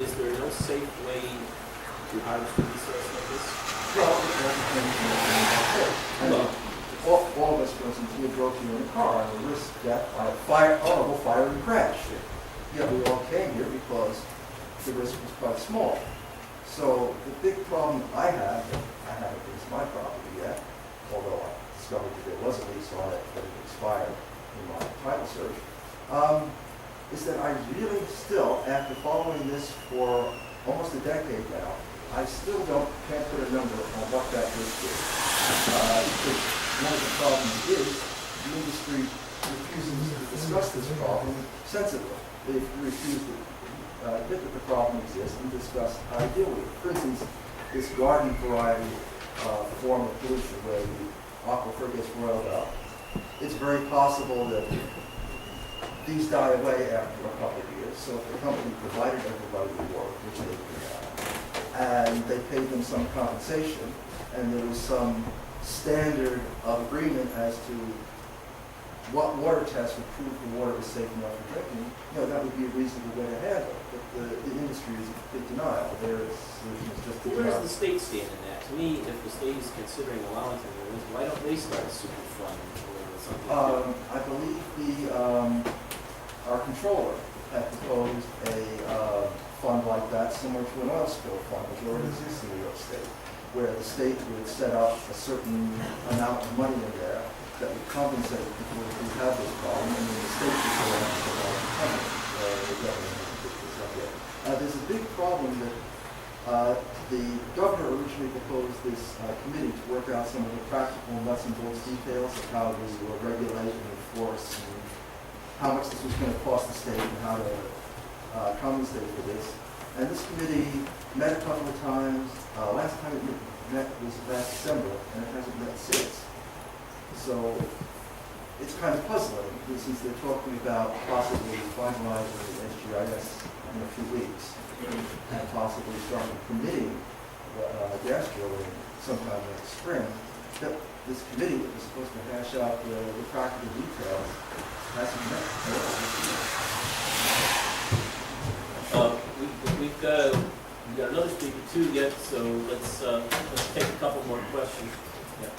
Is there no safe way to harvest a resource like this? Well, I mean, all of us, for instance, we drove you in a car and risk death by a horrible fire and crash. Yeah, we all came here because the risk was quite small. So the big problem I have, I haven't leased my property yet, although I discovered that there was a lease on it that had expired in my title search, is that I really still, after following this for almost a decade now, I still can't put a number on what that risk is. Because one of the problems is the industry refuses to discuss this problem sensibly. They refuse to admit that the problem exists and discuss how to deal with it. For instance, this garden variety form of pollution where the aquifer gets boiled up, it's very possible that these die away after a couple of years. So if the company provided everybody with water, which they did, and they paid them some compensation, and there was some standard of agreement as to what water tests would prove the water is safe enough for drinking, that would be a reasonable way to handle it. But the industry is in complete denial. Their solution is just to Where does the state stand in that? To me, if the state is considering allowing something like this, why don't they start a super fund or something? I believe our controller had proposed a fund like that, similar to an oil spill fund, which already exists in New York State, where the state would set up a certain amount of money in there that would compensate people who have this problem, and then the state would go out and provide the company, the government would pick this up yet. There's a big problem that the governor originally proposed this committee to work out some of the practical nuts and bolts details of how to regulate and enforce and how much this was going to cost the state and how to compensate for this. And this committee met a couple of times. Last time it met was last December, and it hasn't met since. So it's kind of puzzling, since they're talking about possibly finalizing the SGIS in a few weeks, and possibly starting permitting gas drilling sometime next spring. That this committee that was supposed to hash out the practical details hasn't met. We've got another speaker too yet, so let's take a couple more questions. Yeah.